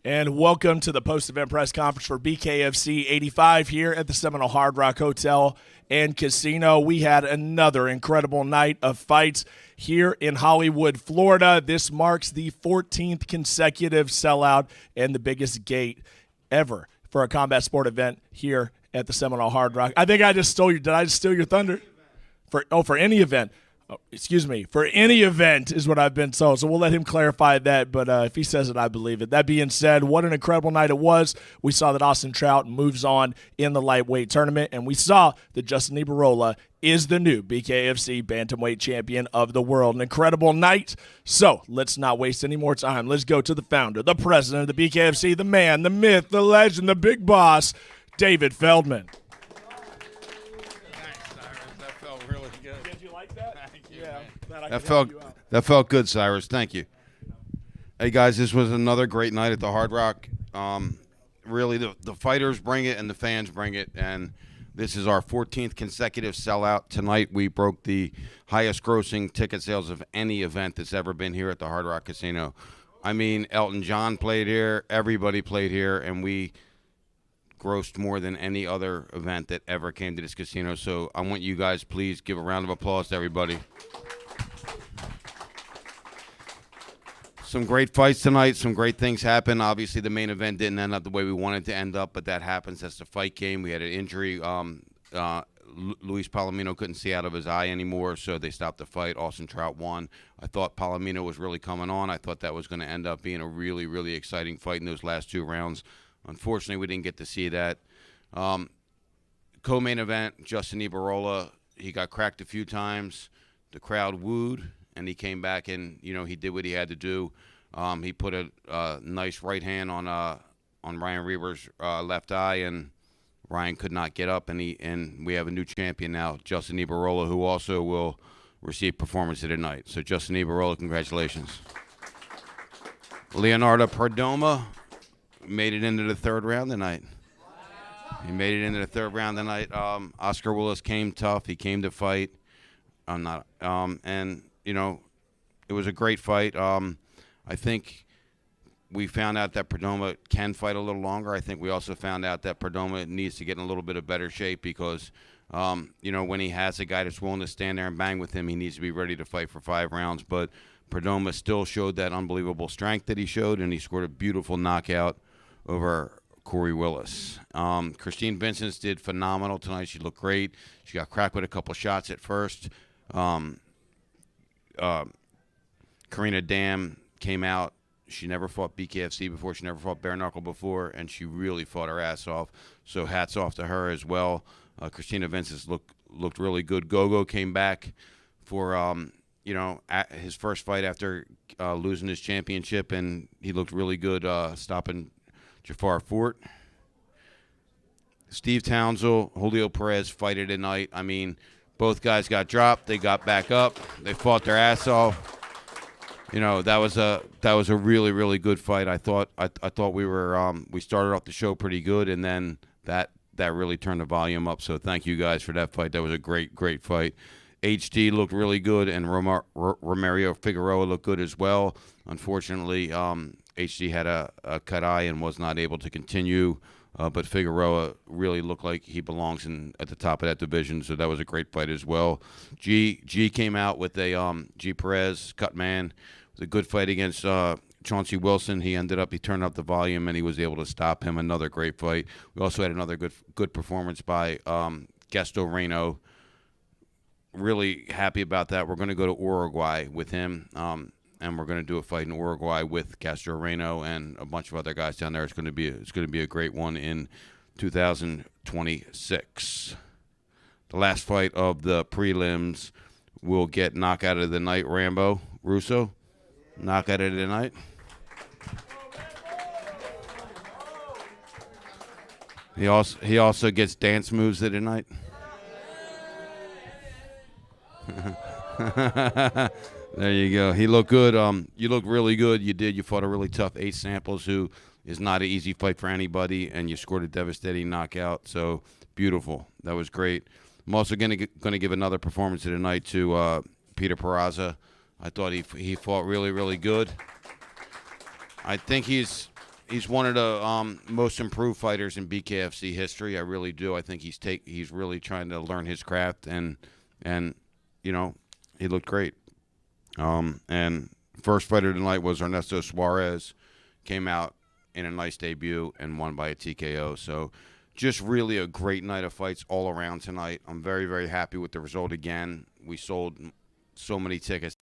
And welcome to the post-event press conference for BKFC 85 here at the Seminole Hard Rock Hotel and Casino. We had another incredible night of fights here in Hollywood, Florida. This marks the 14th consecutive sellout and the biggest gate ever for a combat sport event here at the Seminole Hard Rock. I think I just stole your – did I just steal your thunder? For any event. Oh, excuse me, for any event is what I've been told. So we'll let him clarify that, but if he says it, I believe it. That being said, what an incredible night it was. We saw that Austin Trout moves on in the lightweight tournament, and we saw that Justin IBARROLA is the new BKFC bantamweight champion of the world. An incredible night. So let's not waste any more time. Let's go to the founder, the president of the BKFC, the man, the myth, the legend, the big boss, David Feldman. That felt good, Cyrus. Thank you. Hey, guys, this was another great night at the Hard Rock. Really, the fighters bring it and the fans bring it, and this is our 14th consecutive sellout. Tonight, we broke the highest-grossing ticket sales of any event that's ever been here at the Hard Rock Casino. I mean, Elton John played here, everybody played here, and we grossed more than any other event that ever came to this casino. So I want you guys, please, give a round of applause to everybody. Some great fights tonight. Some great things happened. Obviously, the main event didn't end up the way we wanted to end up, but that happens. That's the fight game. We had an injury. Luis Palomino couldn't see out of his eye anymore, so they stopped the fight. Austin Trout won. I thought Palomino was really coming on. I thought that was going to end up being a really, really exciting fight in those last two rounds. Unfortunately, we didn't get to see that. Co-main event, Justin IBARROLA, he got cracked a few times. The crowd wooed, and he came back and, you know, he did what he had to do. He put a nice right hand on Ryan Reber's left eye, and Ryan could not get up, and we have a new champion now, Justin IBARROLA, who also will receive performance of the night. So, Justin IBARROLA, congratulations. Leonardo Perdomo made it into the third round tonight. He made it into the third round tonight. Oscar Willis came tough. He came to fight. And, you know, it was a great fight. I think we found out that Perdomo can fight a little longer. I think we also found out that Perdomo needs to get in a little bit of better shape because, you know, when he has a guy that's willing to stand there and bang with him, he needs to be ready to fight for 5 rounds. But Perdomo still showed that unbelievable strength that he showed, and he scored a beautiful knockout over Corey Willis. Christine Vincent did phenomenal tonight. She looked great. She got cracked with a couple shots at first. CARINA DAMM came out. She never fought BKFC before. She never fought bare knuckle before, and she really fought her ass off. So hats off to her as well. Christina Vincent looked really good. GOGO came back for you know, his first fight after losing his championship, and he looked really good stopping Jafar Fort. Steve Townsel, Julio Perez fight it tonight. I mean, both guys got dropped. They got back up. They fought their ass off. You know, that was a really, really good fight. I thought we started off the show pretty good, and then that really turned the volume up. So thank you guys for that fight. That was a great fight. HD looked really good, and Ramiro Figueroa looked good as well. Unfortunately, HD had a cut eye and was not able to continue, but Figueroa really looked like he belongs at the top of that division, so that was a great fight as well. G came out with a G Perez cut man. It was a good fight against Chauncey Wilson. He turned up the volume, and he was able to stop him. Another great fight. We also had another good performance by GASTON REYNO. Really happy about that. We're going to go to Uruguay with him. And we're going to do a fight in Uruguay with Castro Reyno and a bunch of other guys down there. It's going to be a great one in 2026. The last fight of the prelims will get knockout of the night. Rambo Russo, knockout of the night. He also gets dance moves of the night. There you go. He looked good. You looked really good. You did. You fought a really tough Ace Samples, who is not an easy fight for anybody, and you scored a devastating knockout. So beautiful. That was great. I'm also going to give another performance of the night to Peter PERAZA. I thought he fought really, really good. I think he's he's one of the most improved fighters in BKFC history. I really do. I think he's really trying to learn his craft, and you know, he looked great. And first fighter tonight was Ernesto Suarez, came out in a nice debut and won by a TKO. So just really a great night of fights all around tonight. I'm very, very happy with the result again. We sold so many tickets.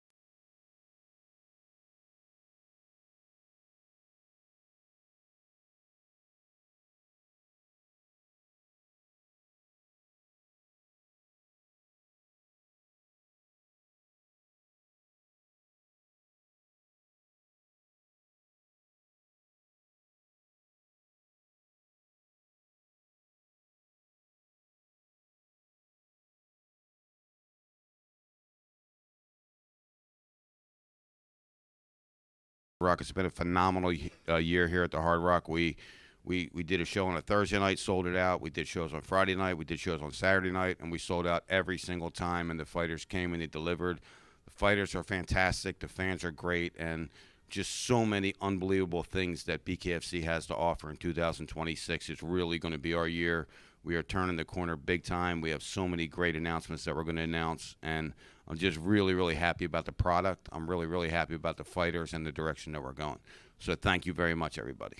Rock. It's been a phenomenal year here at the Hard Rock. We did a show on a Thursday night, sold it out. We did shows on Friday night. We did shows on Saturday night, and we sold out every single time. And the fighters came and they delivered. The fighters are fantastic. The fans are great, and just so many unbelievable things that BKFC has to offer in 2026. It's really going to be our year. We are turning the corner big time. We have so many great announcements that we're going to announce, and I'm just really, really happy about the product. I'm really, really happy about the fighters and the direction that we're going. So thank you very much, everybody.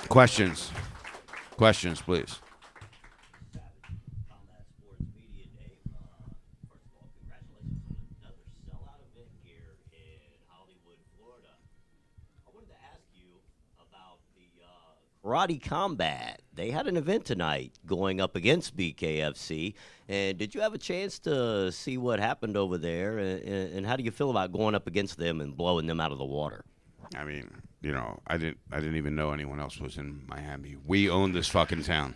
Questions? Questions, please. Karate Combat. They had an event tonight going up against BKFC. And did you have a chance to see what happened over there? And how do you feel about going up against them and blowing them out of the water? I mean, you know, I didn't even know anyone else was in Miami. We own this fucking town.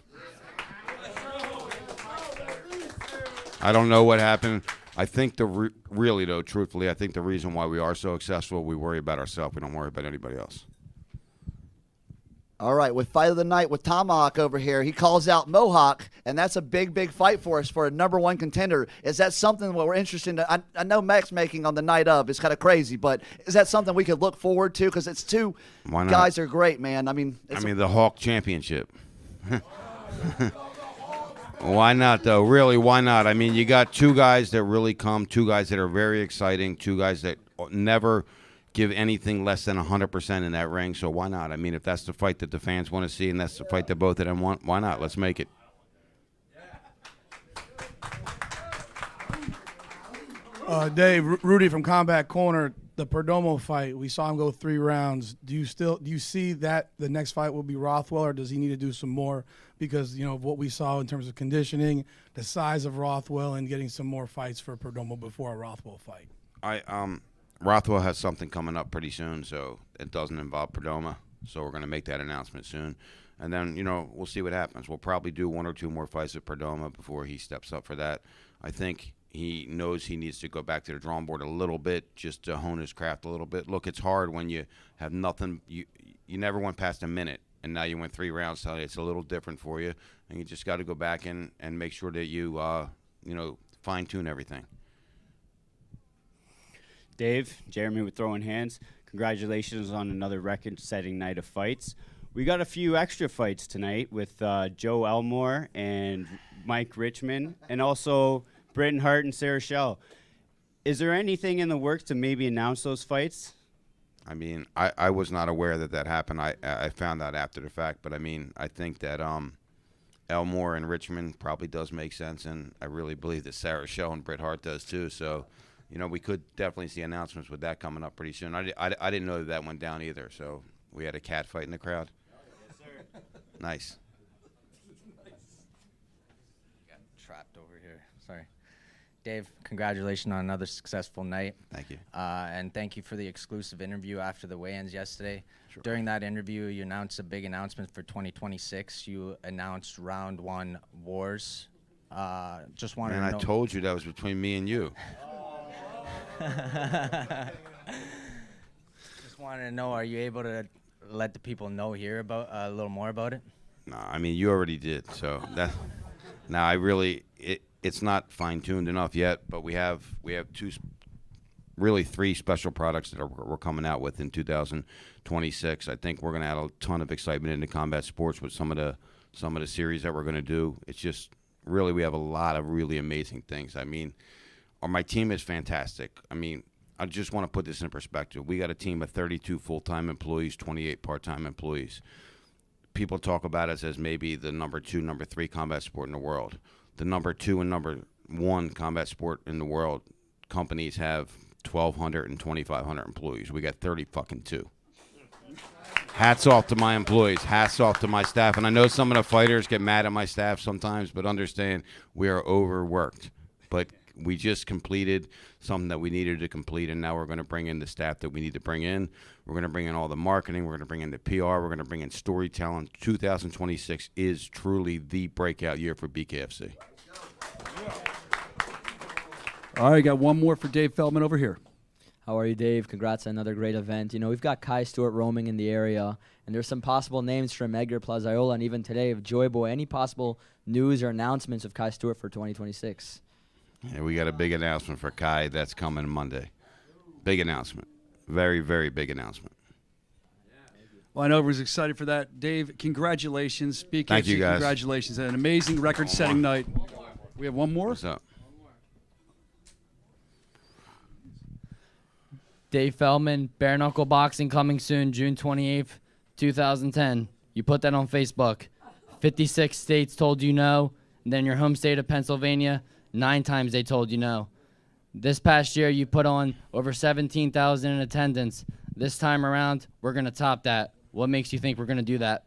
I don't know what happened. I think really though, truthfully, I think the reason why we are so successful, we worry about ourselves. We don't worry about anybody else. All right, with Fight of the Night with Tomahawk over here, he calls out Mohawk, and that's a big, big fight for us for a #1 contender. Is that something what we're interested in? I know Max making on the night of is kind of crazy, but is that something we could look forward to? Because it's two guys are great, man. I mean, the Hawk Championship. Why not, though? Really, why not? I mean, you got two guys that really come, two guys that are very exciting, two guys that never give anything less than 100% in that ring, so why not? I mean, if that's the fight that the fans want to see and that's the fight that both of them want, why not? Let's make it. Dave, Rudy from Combat Corner, the Perdomo fight, we saw him go 3 rounds. Do you see that the next fight will be Rothwell, or does he need to do some more because, you know, of what we saw in terms of conditioning, the size of Rothwell, and getting some more fights for Perdomo before a Rothwell fight? Rothwell has something coming up pretty soon, so it doesn't involve Perdomo. So we're going to make that announcement soon. And then, you know, we'll see what happens. We'll probably do 1 or 2 more fights with Perdomo before he steps up for that. I think he knows he needs to go back to the drawing board a little bit just to hone his craft a little bit. Look, it's hard when you have nothing. You never went past a minute, and now you went 3 rounds. So it's a little different for you. And you just got to go back and make sure that you, you know, fine-tune everything. Dave, Jeremy with Throwing Hands. Congratulations on another record-setting night of fights. We got a few extra fights tonight with Joe Elmore and Mike Richmond, and also Britton Hart and Sarah Schell. Is there anything in the works to maybe announce those fights? I mean, I was not aware that happened. I found out after the fact, but I mean, I think that Elmore and Richmond probably does make sense, and I really believe that Sarah Schell and Bret Hart does too. So, you know, we could definitely see announcements with that coming up pretty soon. I didn't know that went down either, so we had a cat fight in the crowd. Yes, sir. Nice. Got trapped over here. Sorry. Dave, congratulations on another successful night. Thank you. And thank you for the exclusive interview after the weigh-ins yesterday. Sure. During that interview, you announced a big announcement for 2026. You announced Round 1 Wars. Just wanted to know. I told you that was between me and you. Just wanted to know, are you able to let the people know here about a little more about it? No, I mean, you already did. So that. Now I really it's not fine-tuned enough yet, but we have 2 really 3 special products that we're coming out with in 2026. I think we're going to add a ton of excitement into combat sports with some of the series that we're going to do. It's just really, we have a lot of really amazing things. I mean, my team is fantastic. I mean, I just want to put this in perspective. We got a team of 32 full-time employees, 28 part-time employees. People talk about us as maybe the number 2, number 3 combat sport in the world. The number 2 and number 1 combat sport in the world companies have 1,200 and 2,500 employees. We got 30 fucking 2. Hats off to my employees. Hats off to my staff. And I know some of the fighters get mad at my staff sometimes, but understand we are overworked. But we just completed something that we needed to complete, and now we're going to bring in the staff that we need to bring in. We're going to bring in all the marketing. We're going to bring in the PR. We're going to bring in storytelling. 2026 is truly the breakout year for BKFC. All right, got one more for Dave Feldman over here. How are you, Dave? Congrats on another great event. You know, we've got Kai Stewart roaming in the area, and there's some possible names from Edgar Plaziola and even today of Joy Boy. Any possible news or announcements of Kai Stewart for 2026? Yeah, we got a big announcement for Kai that's coming Monday. Big announcement. Very, very big announcement. Well, I know everyone's excited for that. Dave, congratulations. BKFC, Thank you, guys. Congratulations. An amazing record-setting night. We have one more? What's up? Dave Feldman, Bare Knuckle Boxing coming soon, June 28th, 2010. You put that on Facebook. 56 states told you no. And then your home state of Pennsylvania, 9 times they told you no. This past year, you put on over 17,000 in attendance. This time around, we're going to top that. What makes you think we're going to do that?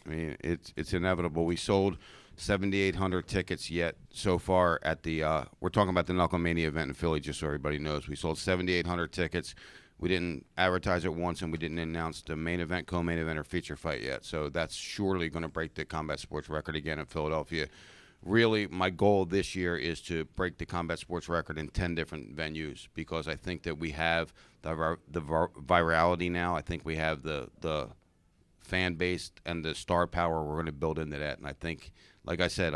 I mean, it's inevitable. We sold 7,800 tickets yet so far at the we're talking about the Knucklemania event in Philly, just so everybody knows. We sold 7,800 tickets. We didn't advertise it once, and we didn't announce the main event, co-main event, or feature fight yet. So that's surely going to break the combat sports record again in Philadelphia. Really, my goal this year is to break the combat sports record in 10 different venues, because I think that we have the virality now. I think we have the fan base and the star power we're going to build into that. And I think, like I said,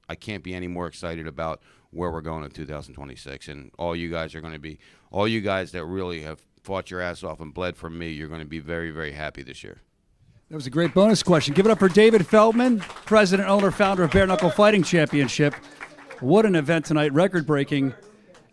I can't be any more excited about where we're going in 2026. And all you guys that really have fought your ass off and bled for me, you're going to be very, very happy this year. That was a great bonus question. Give it up for David Feldman, president, owner, founder of Bare Knuckle Fighting Championship. What an event tonight, record-breaking.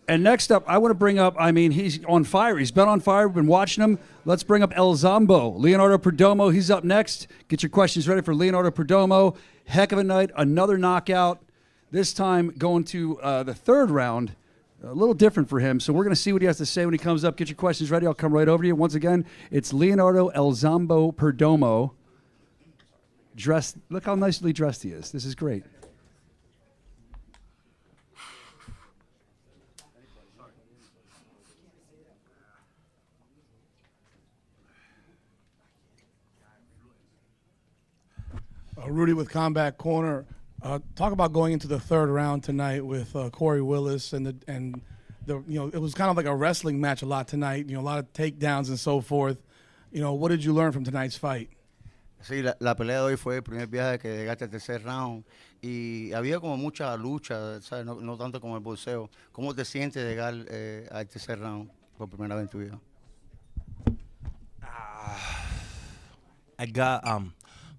And next up, I want to bring up, I mean, he's on fire. He's been on fire. We've been watching him. Let's bring up El Zombo, Leonardo Perdomo. He's up next. Get your questions ready for Leonardo Perdomo. Heck of a night, another knockout. This time going to the third round. A little different for him, so we're going to see what he has to say when he comes up. Get your questions ready. I'll come right over to you. Once again, it's Leonardo El Zombo Perdomo. Dressed, look how nicely dressed he is. This is great. Rudy with Combat Corner. Talk about going into the third round tonight with Corey Willis and the you know, it was kind of like a wrestling match a lot tonight. You know, a lot of takedowns and so forth. You know, what did you learn from tonight's fight? Sí, la pelea de hoy fue el primer viaje que llegaste al tercer round y había como mucha lucha, ¿sabes? No tanto como el boxeo. ¿Cómo te sientes llegar al tercer round por primera vez en tu vida? I got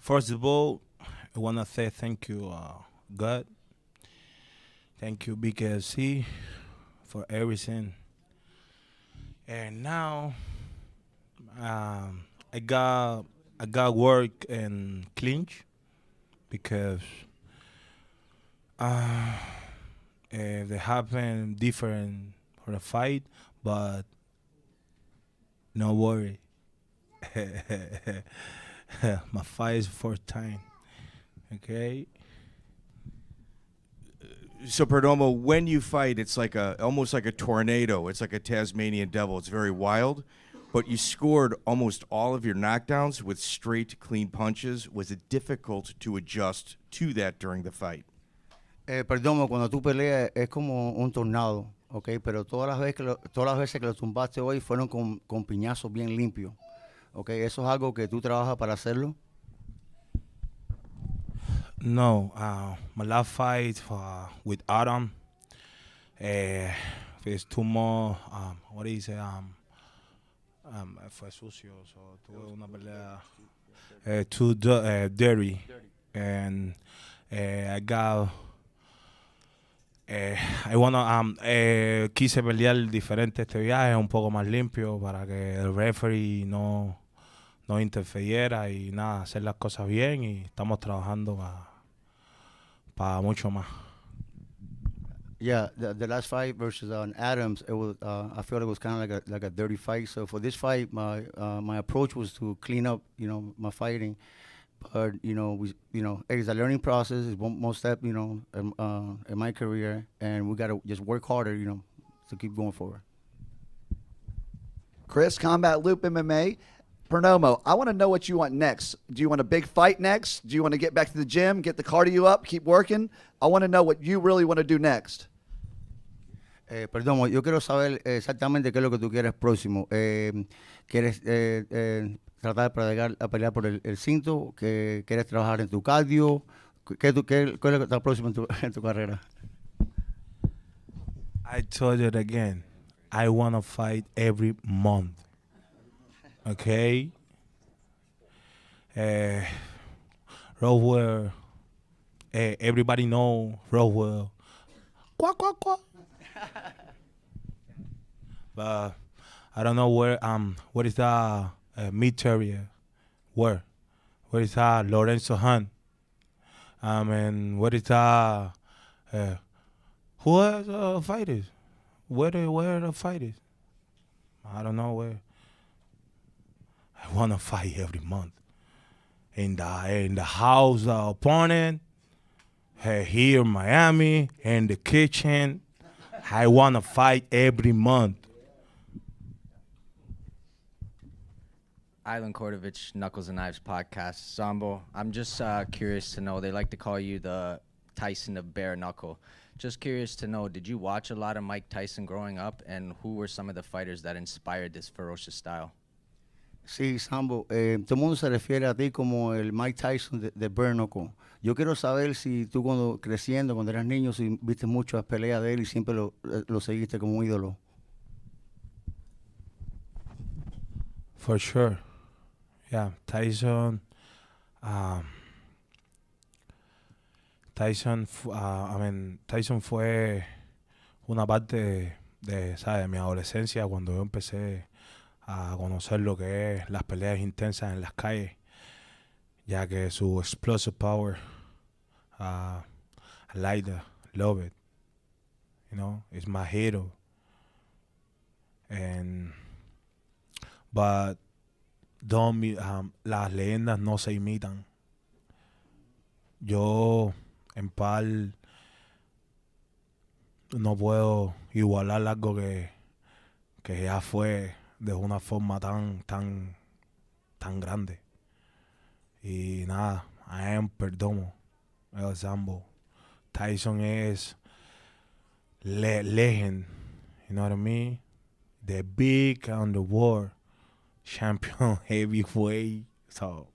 first of all, I want to say thank you, God. Thank you, BKFC, for everything. And now, I got work in clinch because they happen different for the fight, but no worry. My fight is fourth time. Okay. So Perdomo, when you fight, it's like almost like a tornado. It's like a Tasmanian devil. It's very wild, but you scored almost all of your knockdowns with straight, clean punches. Was it difficult to adjust to that during the fight? Perdomo, cuando tú peleas es como un tornado, okay, pero todas las veces que lo tumbaste hoy fueron con piñazos bien limpios, okay. Eso es algo que tú trabajas para hacerlo. No, my last fight with Adam, if it's too more, what do you say? Fue sucio, so tuve una pelea too dirty, and I got. I wanna, quise pelear diferente este viaje, un poco más limpio para que el referee no interfiriera y nada, hacer las cosas bien y estamos trabajando para mucho más. Yeah, the last fight versus Adams, it was I felt it was kind of like a dirty fight. So for this fight, my approach was to clean up, my fighting. But it's a learning process. It's one more step, in my career, and we gotta just work harder, to keep going forward. Chris, Combat Loop MMA. Perdomo, I want to know what you want next. Do you want a big fight next? Do you want to get back to the gym, get the cardio up, keep working? I want to know what you really want to do next. Perdomo, yo quiero saber exactamente qué es lo que tú quieres próximo. ¿Quieres tratar de pelear por el cinto? ¿Quieres trabajar en tu cardio? ¿Qué es lo que está próximo en tu carrera? I told you it again. I want to fight every month. Okay? Roswell, everybody know Roswell. Quack, quack, quack. But I don't know where what is the mid-area? Where is Lorenzo Hunt? And what is who are the fighters? Where the fighters? I don't know where. I want to fight every month. In the house, the opponent, here in Miami, in the kitchen. I want to fight every month. Island Kordovich, Knuckles and Knives podcast. Zambo, I'm just curious to know, they like to call you the Tyson of bare knuckle. Just curious to know, did you watch a lot of Mike Tyson growing up, and who were some of the fighters that inspired this ferocious style? Sí, Sambo, todo el mundo se refiere a ti como el Mike Tyson de bare knuckle. Yo quiero saber si tú cuando eras niño, si viste muchas peleas de él y siempre lo seguiste como un ídolo. For sure. Yeah, Tyson. Tyson fue una parte de mi adolescencia cuando yo empecé a conocer lo que es las peleas intensas en las calles, ya que su explosive power, I like that, love it, it's my hero. But las leyendas no se imitan. Yo en par no puedo igualar algo que ya fue de una forma tan grande. Y nada, I am Perdomo, el Zambo. Tyson es legend, you know what I mean? The big on the world champion heavyweight. So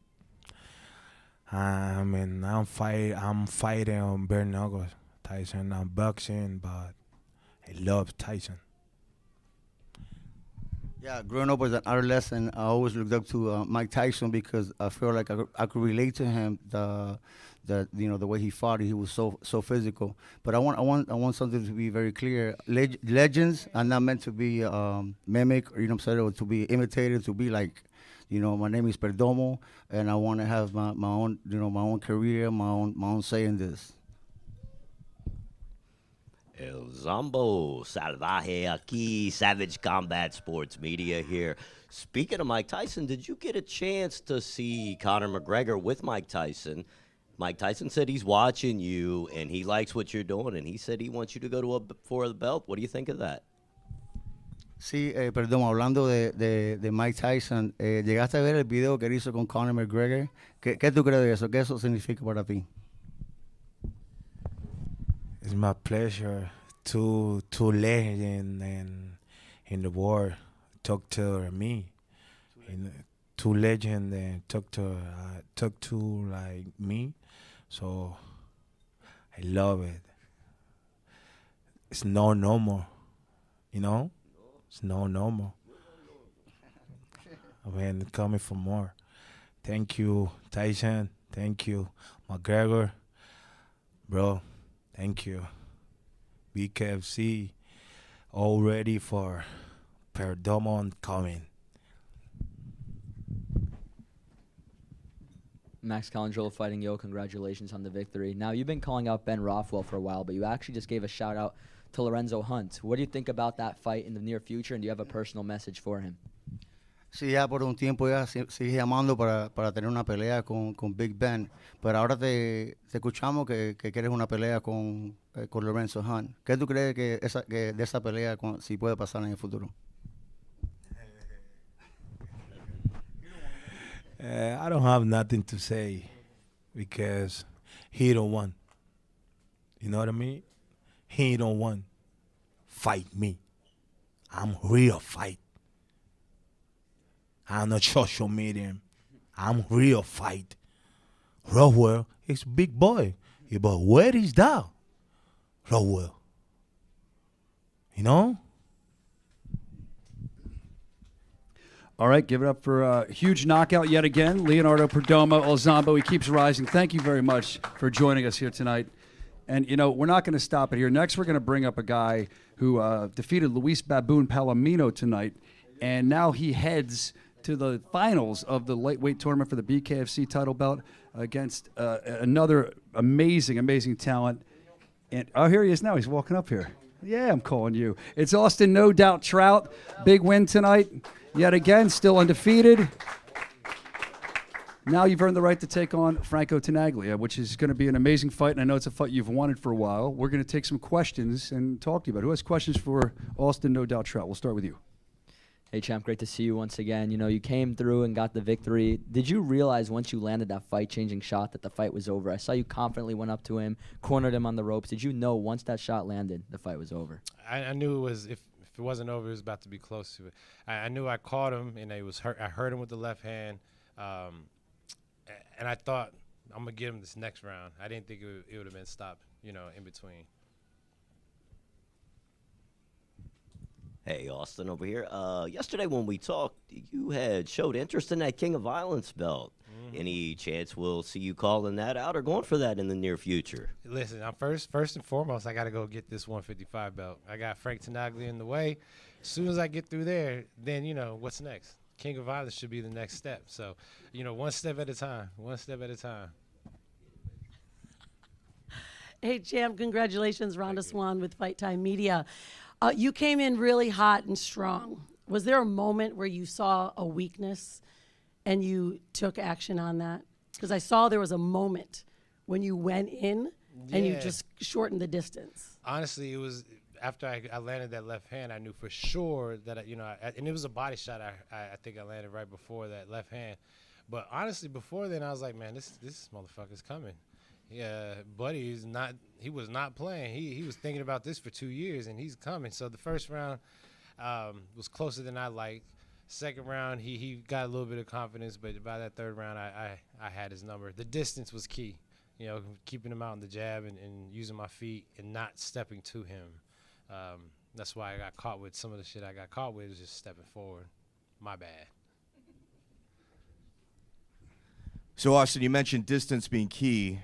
I'm fighting on bare knuckles. Tyson, I'm boxing, but I love Tyson. Yeah, growing up as an adolescent, I always looked up to Mike Tyson because I feel like I could relate to him. The way he fought, he was so physical. But I want something to be very clear. Legends are not meant to be mimic, or to be imitated, to be like, my name is Perdomo, and I want to have my own, my own career, my own say in this. El Zambo Salvaje aquí, Savage Combat Sports Media here. Speaking of Mike Tyson, did you get a chance to see Conor McGregor with Mike Tyson? Mike Tyson said he's watching you and he likes what you're doing, and he said he wants you to go for the belt. What do you think of that? Sí, perdón, hablando de Mike Tyson, ¿llegaste a ver el video que él hizo con Conor McGregor? ¿Qué tú crees de eso? ¿Qué eso significa para ti? It's my pleasure to legend in the world talk to me. Two legend and talk to like me. So I love it. It's no normal. You know? It's no normal. Man, coming for more. Thank you, Tyson. Thank you, McGregor. Bro, thank you. BKFC, all ready for PERDOMON coming. Max Colangelo fighting Yo, congratulations on the victory. Now, you've been calling out Ben Rothwell for a while, but you actually just gave a shout-out to Lorenzo Hunt. What do you think about that fight in the near future, and do you have a personal message for him? Sí, ya por un tiempo ya sigue llamando para tener una pelea con Big Ben, pero ahora te escuchamos que quieres una pelea con Lorenzo Hunt. ¿Qué tú crees que de esa pelea si puede pasar en el futuro? I don't have nothing to say because he don't want. You know what I mean? He don't want fight me. I'm real fight. I'm not social media. I'm real fight. Rowell is big boy. Yeah, but where is that? Rowell. You know? All right, give it up for a huge knockout yet again. Leonardo Perdomo, El Zombo, he keeps rising. Thank you very much for joining us here tonight. And, you know, we're not going to stop it here. Next, we're going to bring up a guy who defeated Luis Baboon Palomino tonight, and now he heads to the finals of the lightweight tournament for the BKFC title belt against another amazing, amazing talent. And oh, here he is now. He's walking up here. Yeah, I'm calling you. It's Austin No Doubt Trout. Big win tonight. Yet again, still undefeated. Now you've earned the right to take on Franco Tenaglia, which is going to be an amazing fight, and I know it's a fight you've wanted for a while. We're going to take some questions and talk to you about it. Who has questions for Austin No Doubt Trout? We'll start with you. Hey, champ, great to see you once again. You know, you came through and got the victory. Did you realize once you landed that fight-changing shot that the fight was over? I saw you confidently went up to him, cornered him on the ropes. Did you know once that shot landed, the fight was over? I knew it was, if it wasn't over, it was about to be close to it. I knew I caught him, and it was hurt. I hurt him with the left hand, and I thought, I'm going to get him this next round. I didn't think it would have been stopped, you know, in between. Hey, Austin over here. Yesterday when we talked, you had showed interest in that King of Violence belt. Any chance we'll see you calling that out or going for that in the near future? Listen, I'm first and foremost, I got to go get this 155 belt. I got Frank Tenaglia in the way. As soon as I get through there, then, you know, what's next? King of Violence should be the next step. So, you know, one step at a time, one step at a time. Hey, champ, congratulations, Rhonda Swan with Fight Time Media. You came in really hot and strong. Was there a moment where you saw a weakness and you took action on that? Because I saw there was a moment when you went in and you just shortened the distance. Honestly, it was after I landed that left hand, I knew for sure that, and it was a body shot I think I landed right before that left hand. But honestly, before then, I was like, man, this motherfucker's coming. Yeah, buddy he was not playing. He was thinking about this for 2 years, and he's coming. So the first round was closer than I liked. Second round, he got a little bit of confidence, but by that third round, I had his number. The distance was key, you know, keeping him out in the jab and using my feet and not stepping to him. That's why I got caught with some of the shit I got caught with, was just stepping forward. My bad. So, Austin, you mentioned distance being key.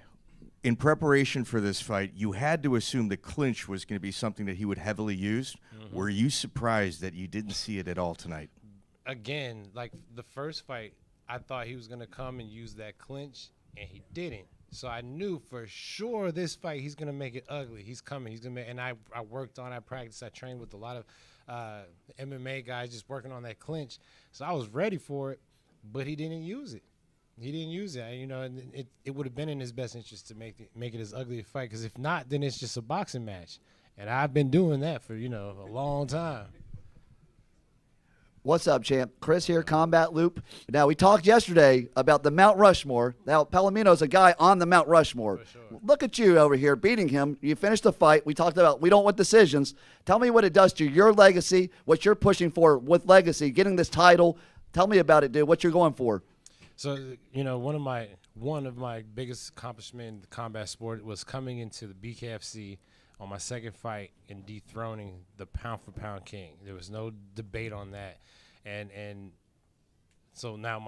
In preparation for this fight, you had to assume the clinch was going to be something that he would heavily use. Were you surprised that you didn't see it at all tonight? Again, like the first fight, I thought he was going to come and use that clinch, and he didn't. So I knew for sure this fight, he's going to make it ugly. He's coming. He's going to make, and I worked on, I practiced, I trained with a lot of MMA guys just working on that clinch. So I was ready for it, but he didn't use it. He didn't use it, you know, and it would have been in his best interest to make it as ugly a fight, because if not, then it's just a boxing match. And I've been doing that for, you know, a long time. What's up, champ? Chris here, Combat Loop. Now, we talked yesterday about the Mount Rushmore. Now, Palomino's a guy on the Mount Rushmore. Sure. Look at you over here beating him. You finished the fight. We talked about we don't want decisions. Tell me what it does to your legacy, what you're pushing for with legacy, getting this title. Tell me about it, dude, what you're going for. So, you know, one of my biggest accomplishments in the combat sport was coming into the BKFC on my second fight and dethroning the pound-for-pound king. There was no debate on that. And so now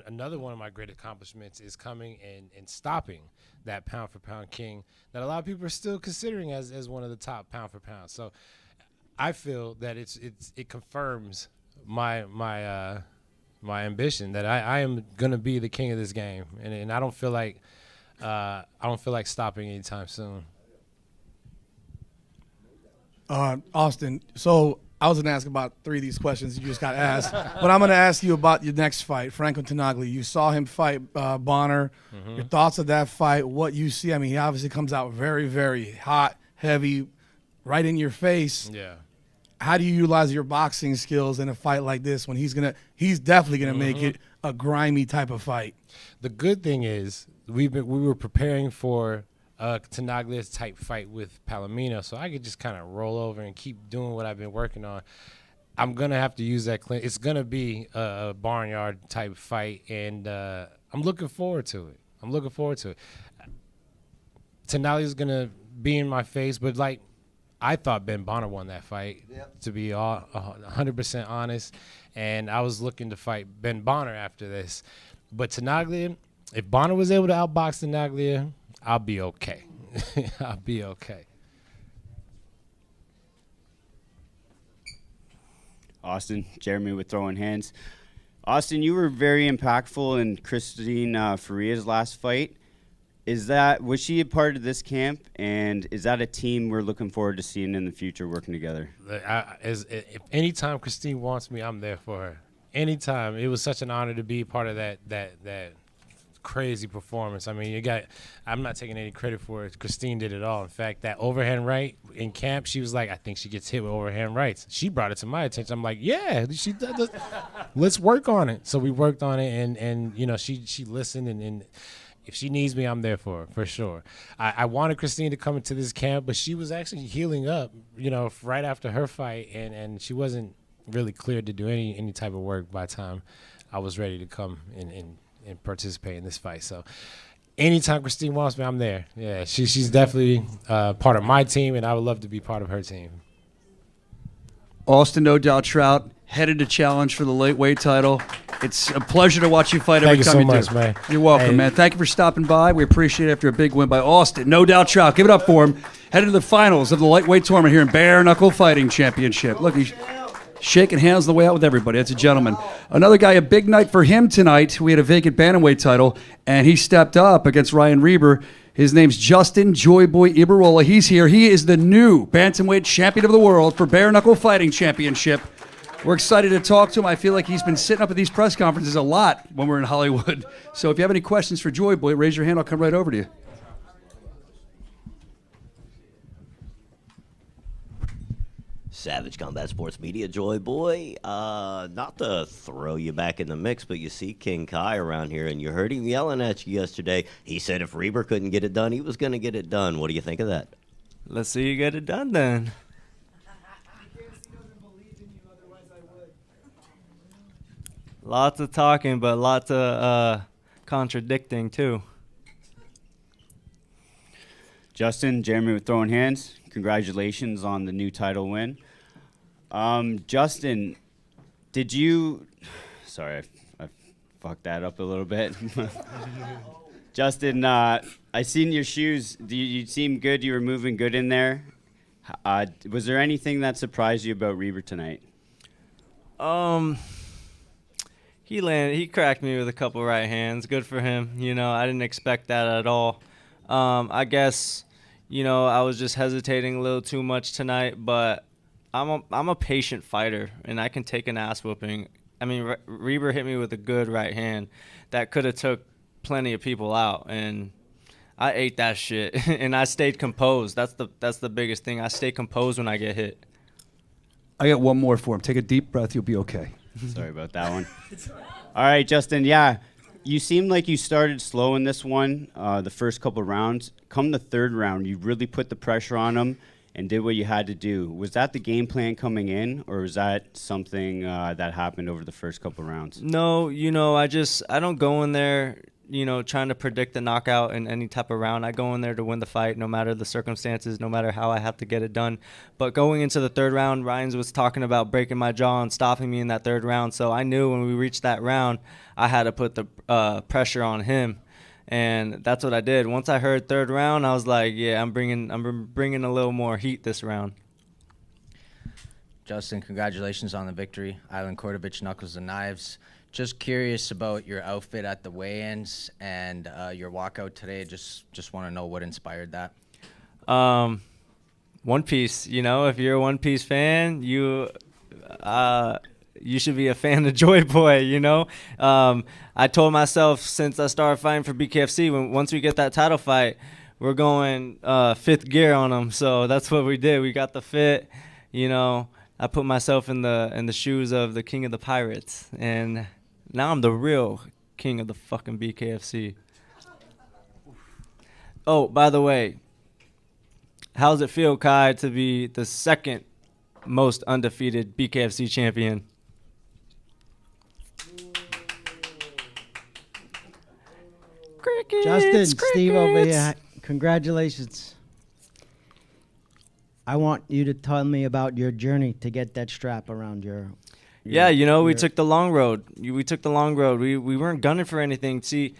another one of my great accomplishments is coming and stopping that pound-for-pound king that a lot of people are still considering as one of the top pound-for-pound. So I feel that it confirms my ambition that I am gonna be the king of this game, and I don't feel like stopping anytime soon. Austin, so I was going to ask about 3 of these questions you just got asked, but I'm going to ask you about your next fight, Franco Tenaglia. You saw him fight Bonner. Mm-hmm. Your thoughts of that fight, what you see. I mean, he obviously comes out very, very hot, heavy, right in your face. Yeah. How do you utilize your boxing skills in a fight like this when he's definitely going to make it a grimy type of fight? The good thing is we were preparing for a Tenaglia type fight with Palomino, so I could just kind of roll over and keep doing what I've been working on. I'm going to have to use that clinic. It's going to be a barnyard type fight, and I'm looking forward to it. Tenaglia's going to be in my face, but like I thought Ben Bonner won that fight, to be 100% honest, and I was looking to fight Ben Bonner after this. But Tenaglia, if Bonner was able to outbox Tenaglia, I'll be okay. I'll be okay. Austin, Jeremy with Throwing Hands. Austin, you were very impactful in Christine Faria's last fight. Was she a part of this camp, and is that a team we're looking forward to seeing in the future working together? If anytime Christine wants me, I'm there for her. Anytime. It was such an honor to be part of that crazy performance. I mean, I'm not taking any credit for it. Christine did it all. In fact, that overhand right in camp, she was like, I think she gets hit with overhand rights. She brought it to my attention. I'm like, yeah, she does. Let's work on it. So we worked on it, and you know, she listened, and if she needs me, I'm there for her, for sure. I wanted Christine to come into this camp, but she was actually healing up, you know, right after her fight, and she wasn't really cleared to do any type of work by the time I was ready to come and participate in this fight. So anytime Christine wants me, I'm there. Yeah, she's definitely part of my team, and I would love to be part of her team. Austin, no doubt, Trout, headed to challenge for the lightweight title. It's a pleasure to watch you fight every time you do. Thank you so much, man. You're welcome, man. Thank you for stopping by. We appreciate it after a big win by Austin. No doubt, Trout. Give it up for him. Headed to the finals of the lightweight tournament here in Bare Knuckle Fighting Championship. Look, he's shaking hands on the way out with everybody. That's a gentleman. Another guy, a big night for him tonight. We had a vacant bantamweight title, and he stepped up against Ryan Reber. His name's Justin Joyboy IBARROLA. He's here. He is the new bantamweight champion of the world for Bare Knuckle Fighting Championship. We're excited to talk to him. I feel like he's been sitting up at these press conferences a lot when we're in Hollywood. So if you have any questions for Joyboy, raise your hand. I'll come right over to you. Savage Combat Sports Media, Joy Boy. Not to throw you back in the mix, but you see King Kai around here, and you heard him yelling at you yesterday. He said if Reber couldn't get it done, he was going to get it done. What do you think of that? Let's see you get it done then. Lots of talking, but lots of contradicting, too. Justin, Jeremy with Throwing Hands. Congratulations on the new title win. Justin, did you... Sorry, I fucked that up a little bit. Justin, I seen your shoes. You seem good. You were moving good in there. Was there anything that surprised you about Reber tonight? He cracked me with a couple right hands. Good for him. You know, I didn't expect that at all. I guess, you know, I was just hesitating a little too much tonight, but I'm a patient fighter, and I can take an ass whooping. I mean, Reber hit me with a good right hand that could have took plenty of people out, and I ate that shit, and I stayed composed. That's the biggest thing. I stay composed when I get hit. I got one more for him. Take a deep breath. You'll be okay. Sorry about that one. All right, Justin, yeah. You seemed like you started slow in this one, the first couple rounds. Come the third round, you really put the pressure on him and did what you had to do. Was that the game plan coming in, or was that something that happened over the first couple rounds? No, you know, I don't go in there trying to predict the knockout in any type of round. I go in there to win the fight, no matter the circumstances, no matter how I have to get it done. But going into the third round, Ryan was talking about breaking my jaw and stopping me in that third round. So I knew when we reached that round, I had to put the pressure on him. And that's what I did. Once I heard third round, I was like, yeah, I'm bringing a little more heat this round. Justin, congratulations on the victory. Island Kordovich, Knuckles and Knives. Just curious about your outfit at the weigh-ins and your walkout today. Just want to know what inspired that. One Piece. If you're a One Piece fan, you should be a fan of Joy Boy. I told myself since I started fighting for BKFC, once we get that title fight, we're going fifth gear on them. So that's what we did. We got the fit. I put myself in the shoes of the king of the pirates, and now I'm the real king of the fucking BKFC. Oh, by the way, how's it feel, Kai, to be the second most undefeated BKFC champion? Crickets, Justin, Steve over crickets. here, congratulations. I want you to tell me about your journey to get that strap around your Yeah, we took the long road. We took the long road. We weren't gunning for anything. See,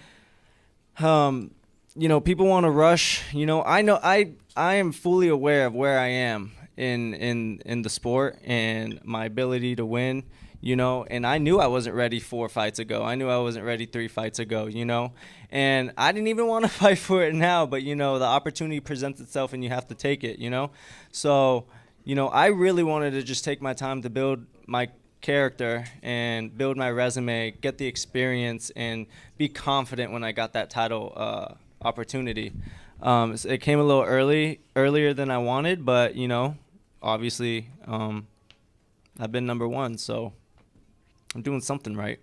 people want to rush. I know I am fully aware of where I am in the sport and my ability to win. And I knew I wasn't ready 4 fights ago. I knew I wasn't ready 3 fights ago, and I didn't even want to fight for it now, but the opportunity presents itself and you have to take it, So, I really wanted to just take my time to build my character and build my resume, get the experience, and be confident when I got that title opportunity. It came a little earlier than I wanted, but, obviously I've been number 1, so I'm doing something right.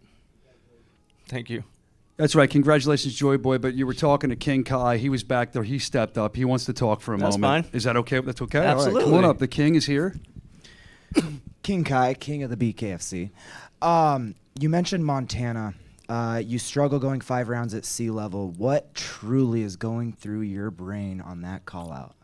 Thank you. That's right. Congratulations, Joy Boy. But you were talking to King Kai. He was back there. He stepped up. He wants to talk for a That's moment. fine. Is that okay? That's okay? Absolutely. All right. Come on up. The King is here. King Kai, king of the BKFC. You mentioned Montana. You struggle going 5 rounds at sea level. What truly is going through your brain on that call out?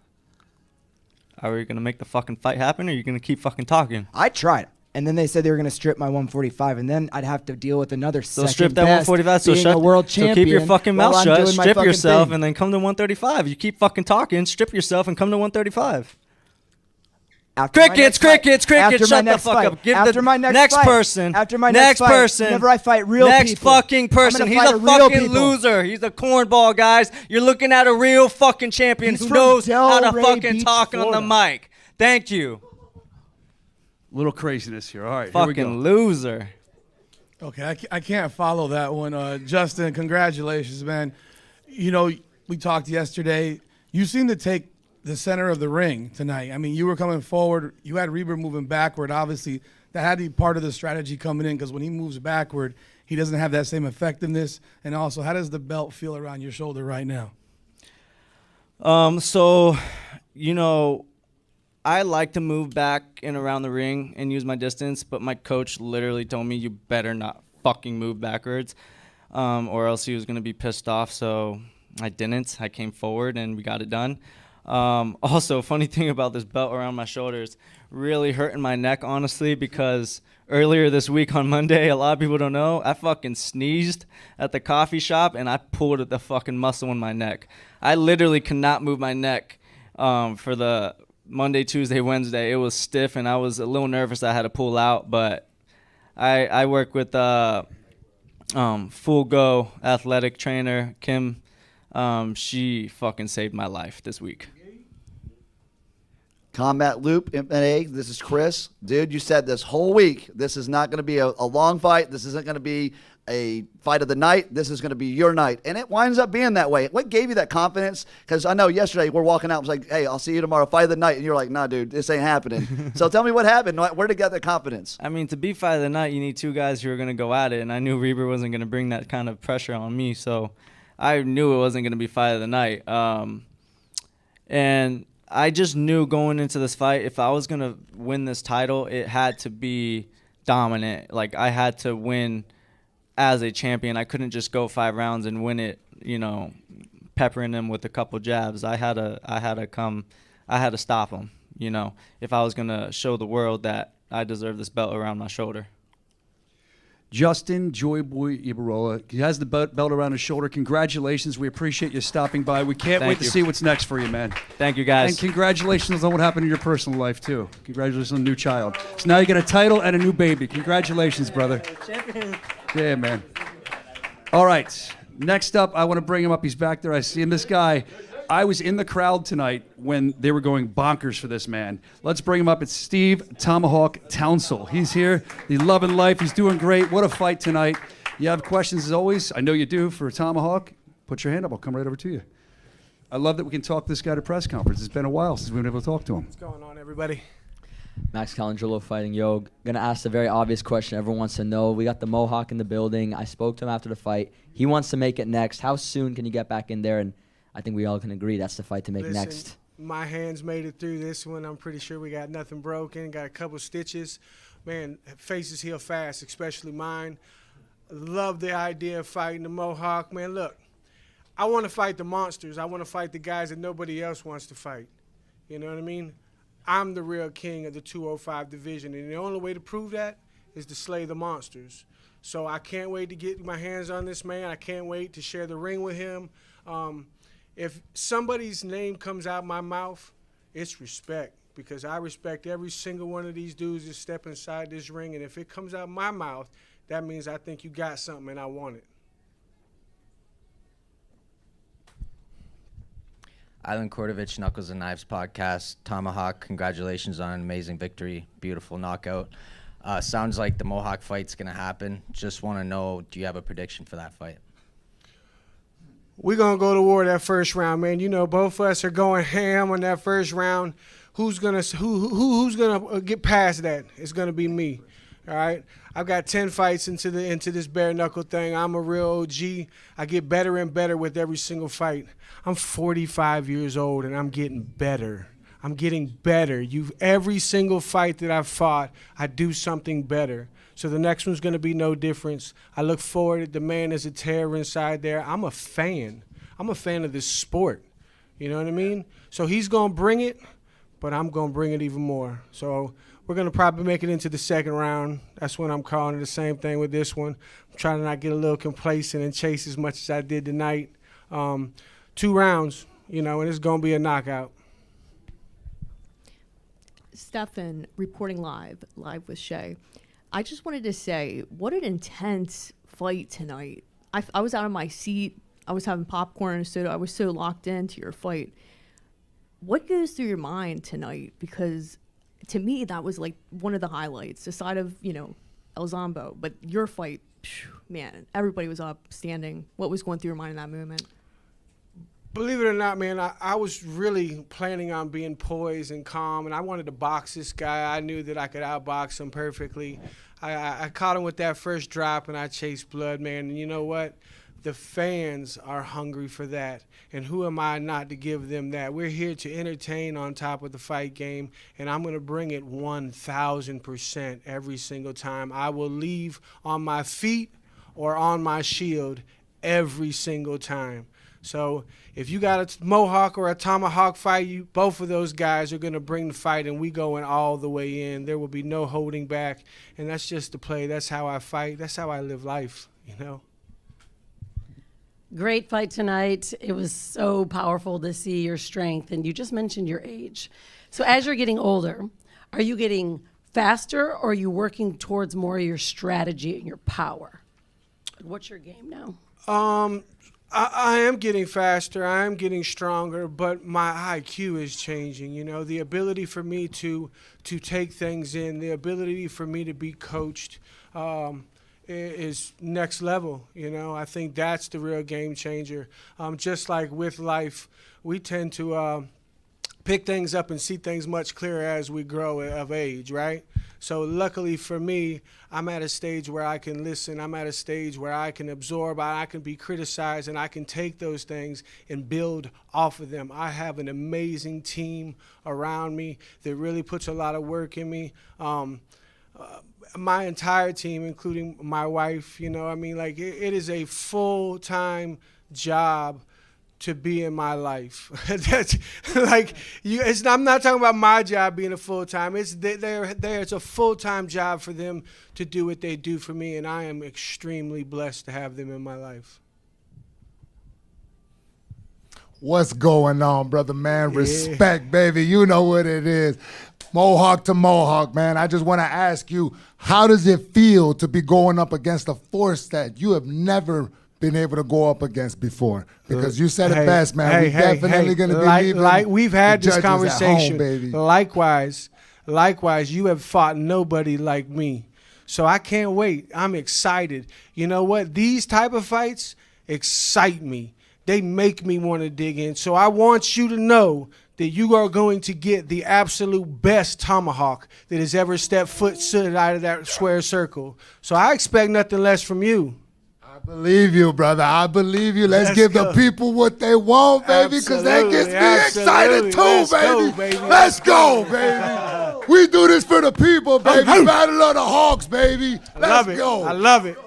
Are we going to make the fucking fight happen, or are you going to keep fucking talking? I tried. And then they said they were going to strip my 145, and then I'd have to deal with another So second strip that best 145. So being shut. a world So champion. keep your fucking while mouth I'm shut. doing my Strip fucking yourself, thing. and then come to 135. You keep fucking talking. Strip yourself and come to 135. After my Crickets, next fight- crickets, after crickets. my Shut the next fuck fight- up. Give after the my next fight- person. after my next next fight, person. whenever I fight real next people, fucking I'm person. gonna He's fight a real fucking people. loser. He's a cornball, guys. You're looking at a real fucking champion He's who from knows how to Delray fucking Beach, talk on the Florida. mic. Thank you. Little craziness here. All right. Here we go. Fucking loser. Okay, I can't follow that one. Justin, congratulations, man. We talked yesterday. You seem to take the center of the ring tonight. I mean, you were coming forward. You had Reber moving backward. Obviously, that had to be part of the strategy coming in, because when he moves backward, he doesn't have that same effectiveness. And also, how does the belt feel around your shoulder right now? I like to move back and around the ring and use my distance, but my coach literally told me, you better not fucking move backwards, or else he was going to be pissed off. So I didn't. I came forward and we got it done. Also, funny thing about this belt around my shoulders, really hurting my neck, honestly, because earlier this week on Monday, a lot of people don't know, I fucking sneezed at the coffee shop and I pulled at the fucking muscle in my neck. I literally cannot move my neck for the Monday, Tuesday, Wednesday. It was stiff and I was a little nervous. I had to pull out, but I work with Full Go athletic trainer Kim. She fucking saved my life this week. Combat Loop MMA, this is Chris. Dude, you said this whole week, this is not going to be a long fight. This isn't going to be a fight of the night. This is going to be your night. And it winds up being that way. What gave you that confidence? Because I know yesterday we're walking out, I was like, hey, I'll see you tomorrow, fight of the night. And you're like, nah, dude, this ain't happening. So tell me what happened. Where did you get that confidence? I mean, to be fight of the night, you need 2 guys who are going to go at it. And I knew Reber wasn't going to bring that kind of pressure on me. So I knew it wasn't going to be fight of the night. And I just knew going into this fight, if I was going to win this title, it had to be dominant. Like, I had to win as a champion. I couldn't just go 5 rounds and win it, you know, peppering him with a couple jabs. I had to stop him, you know, if I was going to show the world that I deserve this belt around my shoulder. Justin Joyboy IBARROLA, he has the belt around his shoulder. Congratulations. We appreciate you stopping by. We can't wait to see what's next for you, man. Thank you, guys. And congratulations on what happened in your personal life, too. Congratulations on a new child. So now you get a title and a new baby. Congratulations, brother. Yeah, man. All right. Next up, I want to bring him up. He's back there. I see him. This guy, I was in the crowd tonight when they were going bonkers for this man. Let's bring him up. It's Steve Tomahawk Townsel. He's here. He's loving life. He's doing great. What a fight tonight. You have questions as always. I know you do for Tomahawk. Put your hand up. I'll come right over to you. I love that we can talk to this guy at a press conference. It's been a while since we've been able to talk to him. What's going on, everybody? Max Calangelo fighting Yo. Gonna ask the very obvious question everyone wants to know. We got the Mohawk in the building. I spoke to him after the fight. He wants to make it next. How soon can you get back in there? And I think we all can agree that's the fight to make next. My hands made it through this one. I'm pretty sure we got nothing broken. Got a couple stitches. Man, faces heal fast, especially mine. Love the idea of fighting the Mohawk. Man, look, I want to fight the monsters. I want to fight the guys that nobody else wants to fight. You know what I mean? I'm the real king of the 205 division, and the only way to prove that is to slay the monsters. So I can't wait to get my hands on this man. I can't wait to share the ring with him. If somebody's name comes out my mouth, it's respect, because I respect every single one of these dudes that step inside this ring, and if it comes out my mouth, that means I think you got something and I want it. Island Kordovich, Knuckles and Knives podcast. Tomahawk, congratulations on an amazing victory. Beautiful knockout. Sounds like the Mohawk fight's going to happen. Just want to know, do you have a prediction for that fight? We're going to go to war that first round, man. You know, both of us are going ham on that first round. Who's going to get past that? It's going to be me. All right? I've got 10 fights into this bare knuckle thing. I'm a real OG. I get better and better with every single fight. I'm 45 years old and I'm getting better. I'm getting better. Every single fight that I've fought, I do something better. So the next one's going to be no difference. I look forward. The man is a terror inside there. I'm a fan. I'm a fan of this sport. You know what I mean? So he's going to bring it, but I'm going to bring it even more. So we're going to probably make it into the second round. That's when I'm calling it. The same thing with this one. I'm trying to not get a little complacent and chase as much as I did tonight. 2 rounds, you know, and it's going to be a knockout. Stefan, reporting live with Shay. I just wanted to say, what an intense fight tonight. I was out of my seat. I was having popcorn and soda. I was so locked into your fight. What goes through your mind tonight? Because to me, that was like one of the highlights, aside of, you know, El Zombo. But your fight, man, everybody was up, standing. What was going through your mind in that moment? Believe it or not, man, I was really planning on being poised and calm, and I wanted to box this guy. I knew that I could outbox him perfectly. I caught him with that first drop, and I chased blood, man. And you know what? The fans are hungry for that, and who am I not to give them that? We're here to entertain on top of the fight game, and I'm going to bring it 1,000% every single time. I will leave on my feet or on my shield every single time. So if you got a Mohawk or a Tomahawk fight, both of those guys are going to bring the fight, and we going all the way in. There will be no holding back, and that's just the play. That's how I fight. That's how I live life, you know. Great fight tonight. It was so powerful to see your strength, and you just mentioned your age. So as you're getting older, are you getting faster, or are you working towards more of your strategy and your power? What's your game now? I am getting faster, I am getting stronger, but my IQ is changing, you know, the ability for me to take things in, the ability for me to be coached is next level, you know. I think that's the real game changer. Just like with life, we tend to pick things up and see things much clearer as we grow of age, right? So luckily for me, I'm at a stage where I can listen. I'm at a stage where I can absorb, I can be criticized, and I can take those things and build off of them. I have an amazing team around me that really puts a lot of work in me. my entire team, including my wife, you know, I mean, like it is a full-time job to be in my life. That's like I'm not talking about my job being a full-time. It's it's a full-time job for them to do what they do for me, and I am extremely blessed to have them in my life. What's going on, brother man? Respect, baby. You know what it is. Mohawk to Mohawk, man. I just want to ask you, how does it feel to be going up against a force that you have never been able to go up against before? Because you said it best, man. We're definitely going to be leaving we've had the this judges at conversation. home, baby. Likewise, you have fought nobody like me. So I can't wait. I'm excited. You know what? These type of fights excite me. They make me want to dig in. So I want you to know that you are going to get the absolute best tomahawk that has ever stepped foot out of that square circle. So I expect nothing less from you. I believe you, brother. I believe you. Let's give the people what they want, baby, because that gets me excited too, baby. Let's go, baby. We do this for the people, baby. Battle of the Hawks, baby. Let's go. I love it.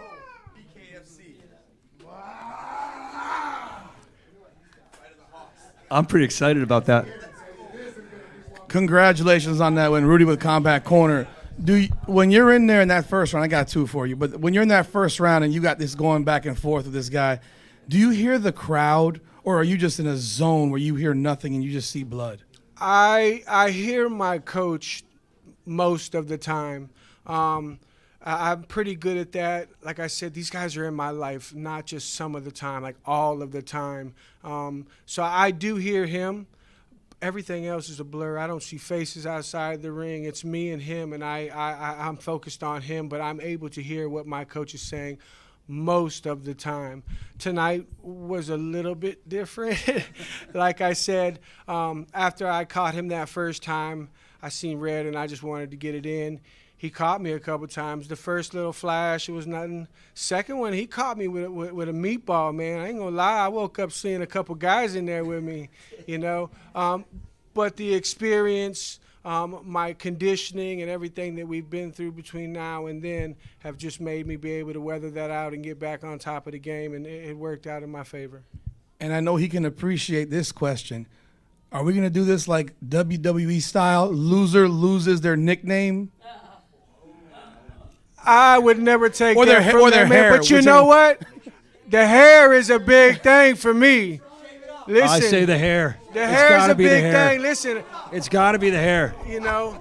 I'm pretty excited about that. Congratulations on that win, Rudy with Combat Corner. When you're in there in that first round, I got two for you, but when you're in that first round and you got this going back and forth with this guy, do you hear the crowd, or are you just in a zone where you hear nothing and you just see blood? I hear my coach most of the time. I'm pretty good at that. Like I said, these guys are in my life, not just some of the time, like all of the time. So I do hear him. Everything else is a blur. I don't see faces outside the ring. It's me and him, and I'm focused on him, but I'm able to hear what my coach is saying most of the time. Tonight was a little bit different. Like I said, after I caught him that first time, I seen red, and I just wanted to get it in. He caught me a couple times. The first little flash, it was nothing. Second one, he caught me with a meatball, man. I ain't gonna lie. I woke up seeing a couple guys in there with me, you know. But the experience, my conditioning, and everything that we've been through between now and then have just made me be able to weather that out and get back on top of the game, and it worked out in my favor. And I know he can appreciate this question. Are we gonna do this like WWE style? Loser loses their nickname? I would never take or that their, from or their that man, hair. but you know what? The hair is a big thing for me. Listen, I say the hair. The hair is a big thing. Listen, it's got to be the hair. You know,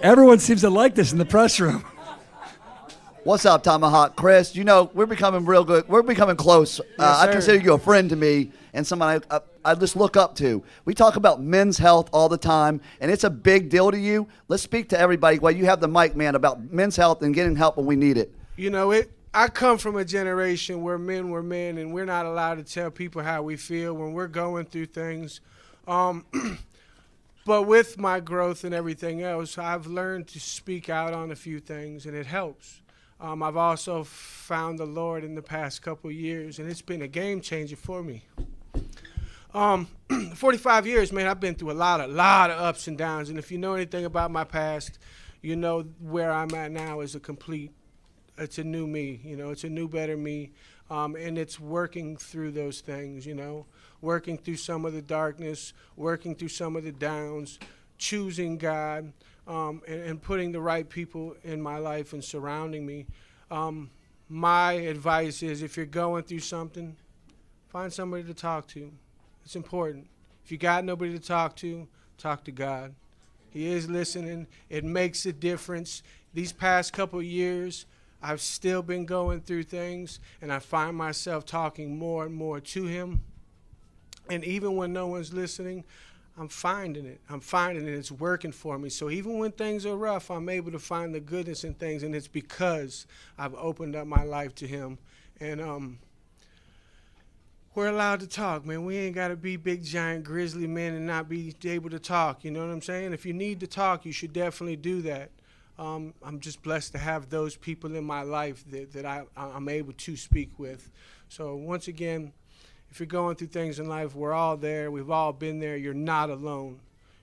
Everyone seems to like this in the press room. What's up, Tomahawk? Chris, you know, we're becoming real good. We're becoming close. I consider you a friend to me and someone I just look up to. We talk about men's health all the time, and it's a big deal to you. Let's speak to everybody while you have the mic, man, about men's health and getting help when we need it. You know, I come from a generation where men were men, and we're not allowed to tell people how we feel when we're going through things. But with my growth and everything else, I've learned to speak out on a few things, and it helps. I've also found the Lord in the past couple of years, and it's been a game changer for me. 45 years, man, I've been through a lot of ups and downs, and if you know anything about my past, you know where I'm at now is it's a new me, you know, it's a new, better me, and it's working through those things, you know, working through some of the darkness, working through some of the downs, choosing God, and putting the right people in my life and surrounding me. My advice is, if you're going through something, find somebody to talk to. It's important. If you got nobody to talk to God. He is listening. It makes a difference. These past couple of years, I've still been going through things, and I find myself talking more and more to him. And even when no one's listening, I'm finding it. It's working for me. So even when things are rough, I'm able to find the goodness in things, and it's because I've opened up my life to him. And we're allowed to talk, man. We ain't got to be big, giant, grizzly men and not be able to talk. You know what I'm saying? If you need to talk, you should definitely do that. I'm just blessed to have those people in my life that I'm able to speak with. So once again, if you're going through things in life, we're all there. We've all been there. You're not alone.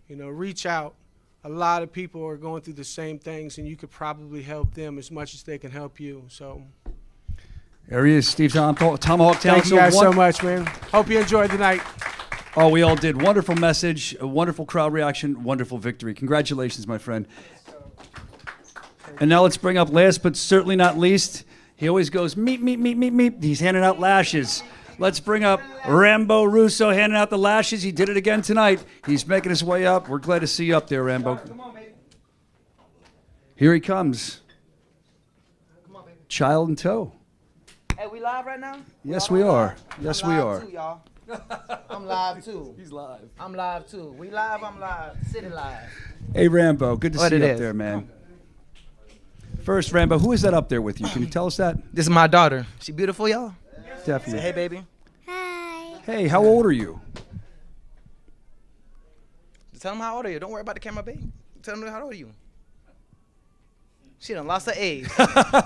You know, reach out. A lot of people are going through the same things, and you could probably help them as much as they can help you. So There he is, Steve Tomahawk Townsel. thank you guys so much, man. Hope you enjoyed the night. Oh, we all did. Wonderful message, a wonderful crowd reaction, wonderful victory. Congratulations, my friend. And now let's bring up last but certainly not least. He always goes meep, meep, meep, meep, meep. He's handing out lashes. Let's bring up Rambo Russo handing out the lashes. He did it again tonight. He's making his way up. We're glad to see you up there, Rambo. Here he comes. Child in tow. Hey, we live right now? Yes, we are. Yes, we I'm are. live too, y'all. I'm live too. He's live. I'm live too. We live, I'm live. City live. Hey, Rambo. Good to What see it you up is. there, man. First, Rambo, who is that up there with you? Can you tell us that? This is my daughter. She beautiful, y'all? Definitely. Say hey, baby. Hey, how old are you? Tell them how old are you. Don't worry about the camera, baby. Tell them how old are you. She done lost her age.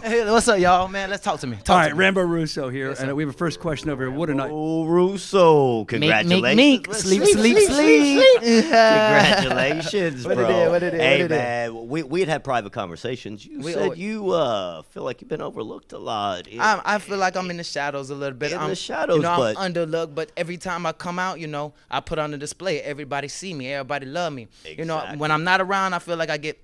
Hey, what's up, y'all? Man, let's talk to me. All right, Rambo Russo here, and we have a first question over here. What a night. Oh, Russo, congratulations. Meek. Sleep. Congratulations, What bro. it is, what it is, Hey, what it is. man, we had had private conversations. You said you feel like you've been overlooked a lot. I feel like I'm in the shadows a little bit. In I'm, the shadows, you know, but- I'm underlooked. But every time I come out, you know, I put on the display. Everybody see me. Everybody love me. You know, when I'm not around, I feel like I get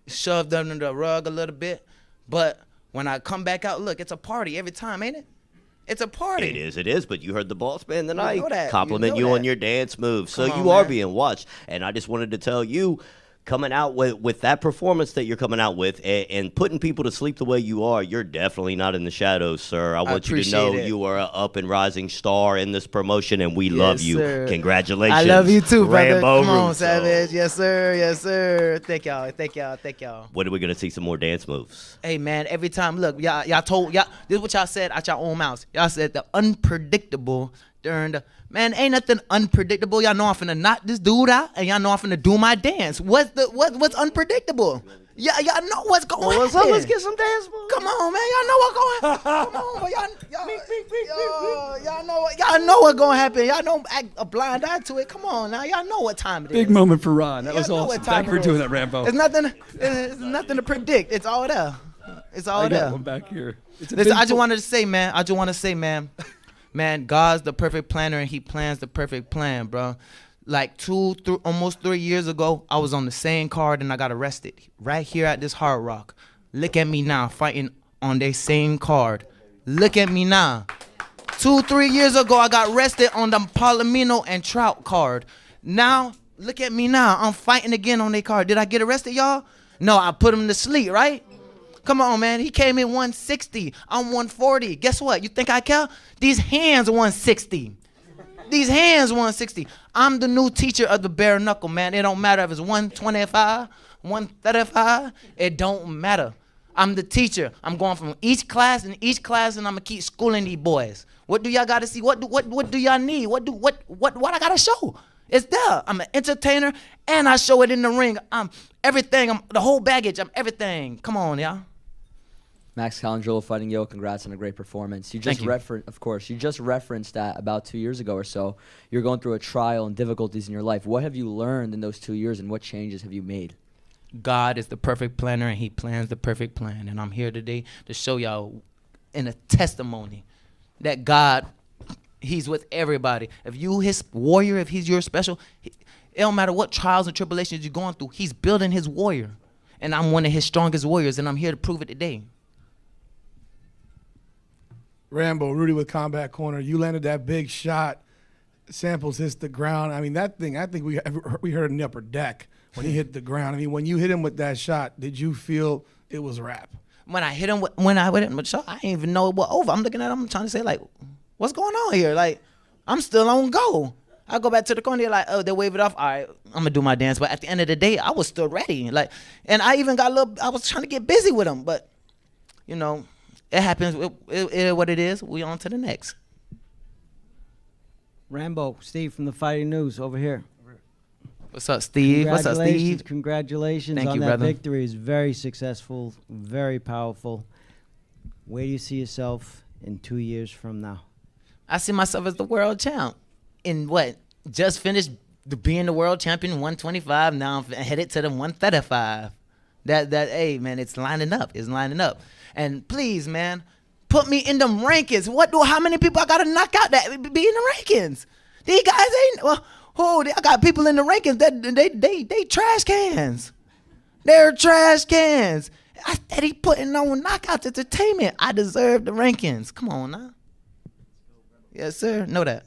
shoved under the rug a little bit. But when I come back out, look, it's a party every time, ain't it? It's a party. It is, but you heard the boss man tonight know that. compliment You know you on that. your dance moves. So Come on, you are man. being watched. And I just wanted to tell you, coming out with that performance that you're coming out with and putting people to sleep the way you are, you're definitely not in the shadows, sir. I want you to know appreciate it. you are an up and rising star in this promotion, and we love you. sir. Congratulations. I love you too, brother. Rambo Come on, Russo. Savage. Yes, sir. Yes, sir. Thank y'all. When are we going to see some more dance moves? Hey, man, every time, look, y'all told, this is what y'all said out your own mouths. Y'all said the unpredictable during the, man, ain't nothing unpredictable. Y'all know I'm finna knock this dude out, and y'all know I'm finna do my dance. What's unpredictable? Y'all know what's going on. What's up? Let's get some dance moves. Come on, man. Y'all know what's going Come on, y'all know what's going to happen. Y'all don't act a blind eye to it. Come on now. Y'all know what time it is. Big moment for Ron. That was Y'all know awesome. what time Thank you for it doing is. that, Rambo. It's nothing to predict. It's all there. It's all I got there. one back here. It's a Listen, big I just wanted to say, man. Man, God's the perfect planner, and He plans the perfect plan, bro. Like almost 3 years ago, I was on the same card and I got arrested right here at this Hard Rock. Look at me now, fighting on their same card. Look at me now. 2-3 years ago, I got arrested on the PALOMINO and Trout card. Now, look at me now. I'm fighting again on their card. Did I get arrested, y'all? No, I put him to sleep, right? Come on, man. He came in 160. I'm 140. Guess what? You think I care? These hands 160. These hands 160. I'm the new teacher of the bare knuckle, man. It don't matter if it's 125, 135. It don't matter. I'm the teacher. I'm going from each class, and I'm gonna keep schooling these boys. What do y'all gotta see? What do y'all need? What I gotta show? It's there. I'm an entertainer, and I show it in the ring. I'm everything. I'm the whole baggage. I'm everything. Come on, y'all. Max Calangelo fighting Yo, congrats on a great performance. You just referenced that about 2 years ago or so. You're going through a trial and difficulties in your life. What have you learned in those 2 years, and what changes have you made? God is the perfect planner, and He plans the perfect plan. And I'm here today to show y'all in a testimony that God, He's with everybody. If you His warrior, if He's your special, it don't matter what trials and tribulations you're going through, He's building His warrior. And I'm one of His strongest warriors, and I'm here to prove it today. Rambo, Rudy with Combat Corner. You landed that big shot. Samples hits the ground. I mean, that thing, I think we heard it in the upper deck when he hit the ground. I mean, when you hit him with that shot, did you feel it was rap? When I hit him with the shot, I didn't even know it was over. I'm looking at him, trying to say, like, what's going on here? Like, I'm still on go. I go back to the corner, they're like, oh, they wave it off. All right, I'm gonna do my dance. But at the end of the day, I was still ready. Like, and I even got I was trying to get busy with him, but, you know, it happens. It is what it is. We on to the next. Rambo, Steve from the Fighting News over here. What's up, Steve? What's up, Steve? Congratulations Thank on you, that brother. victory. It's very successful, very powerful. Where do you see yourself in 2 years from now? I see myself as the world champ. In what? Just finished being the world champion 125. Now I'm headed to the 135. Hey, man, it's lining up. It's lining up. And please, man, put me in them rankings. How many people I got to knock out that be in the rankings? These guys ain't, I got people in the rankings that they trash cans. They're trash cans. I steady putting on knockout entertainment. I deserve the rankings. Come on now. Yes, sir. Know that.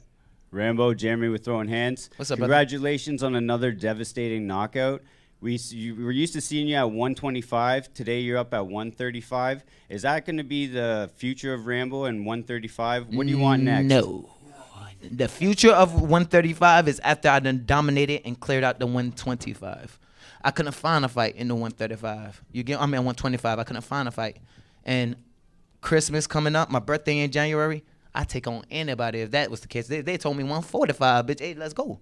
Rambo, Jeremy with Throwing Hands. What's up, brother? Congratulations on another devastating knockout. We were used to seeing you at 125. Today you're up at 135. Is that going to be the future of Rambo and 135? What do you want next? No. The future of 135 is after I done dominated and cleared out the 125. I couldn't find a fight in the 135. 125. I couldn't find a fight. And Christmas coming up, my birthday in January, I take on anybody if that was the case. They told me 145, bitch. Hey, let's go.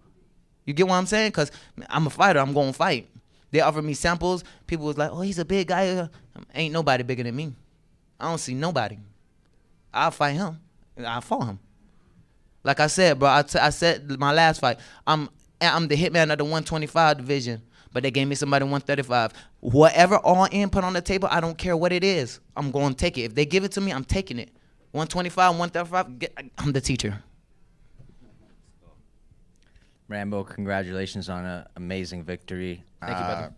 You get what I'm saying? Because I'm a fighter. I'm going to fight. They offered me samples. People was like, oh, he's a big guy. Ain't nobody bigger than me. I don't see nobody. I'll fight him. I'll fought him. Like I said, bro, I said my last fight, I'm the hitman of the 125 division, but they gave me somebody 135. Whatever all in put on the table, I don't care what it is. I'm going to take it. If they give it to me, I'm taking it. 125, 135, I'm the teacher. Rambo, congratulations on an amazing victory. Thank you, brother.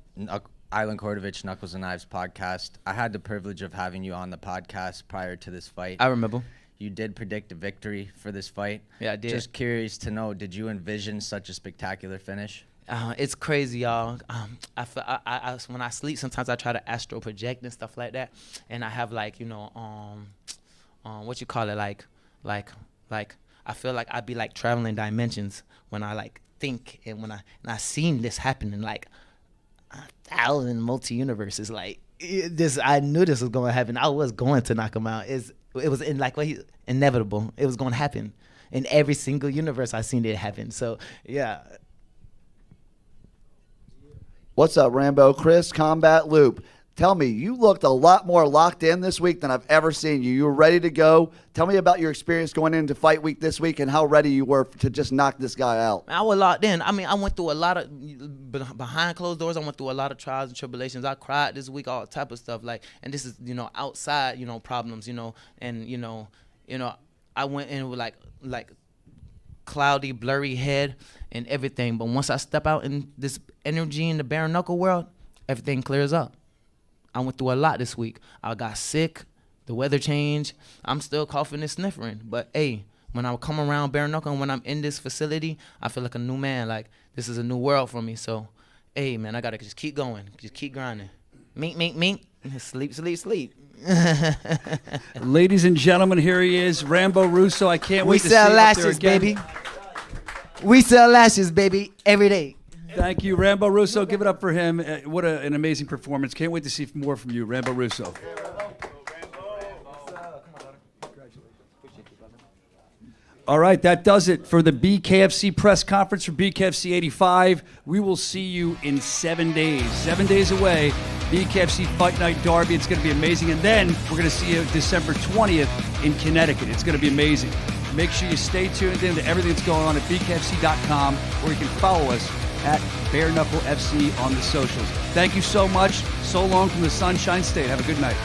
Island Kordovich, Knuckles and Knives podcast. I had the privilege of having you on the podcast prior to this fight. I remember. You did predict a victory for this fight. Yeah, I did. Just curious to know, did you envision such a spectacular finish? It's crazy, y'all. When I sleep, sometimes I try to astral project and stuff like that, and I have like, what you call it, like I feel like I'd be like traveling dimensions when I like think, and when I seen this happen in like 1,000 multi-universes. Like I knew this was going to happen. I was going to knock him out. It was inevitable. It was going to happen in every single universe. I seen it happen. So yeah. What's up, Rambo? Chris, Combat Loop. Tell me, you looked a lot more locked in this week than I've ever seen you. You were ready to go. Tell me about your experience going into fight week this week and how ready you were to just knock this guy out. I was locked in. I mean, I went through a lot of, behind closed doors, I went through a lot of trials and tribulations. I cried this week, all type of stuff. Like, and this is, outside, problems, and, I went in with like cloudy, blurry head and everything. But once I step out in this energy in the bare knuckle world, everything clears up. I went through a lot this week. I got sick. The weather changed. I'm still coughing and sniffling. But, hey, when I come around bare knuckle and when I'm in this facility, I feel like a new man. Like, this is a new world for me. So, hey, man, I got to just keep going. Just keep grinding. Mink, mink, mink. Sleep, sleep, sleep. Ladies and gentlemen, here he is, Rambo Russo. I can't wait to see sell him up there lashes, again. baby. We sell lashes, baby, every day. Thank you, Rambo Russo. Give it up for him. What an amazing performance. Can't wait to see more from you, Rambo Russo. All right, that does it for the BKFC press conference for BKFC 85. We will see you in 7 days. 7 days away, BKFC Fight Night Derby. It's going to be amazing. And then we're going to see you December 20th in Connecticut. It's going to be amazing. Make sure you stay tuned in to everything that's going on at BKFC.com, or you can follow us at Bare Knuckle FC on the socials. Thank you so much. So long from the Sunshine State. Have a good night.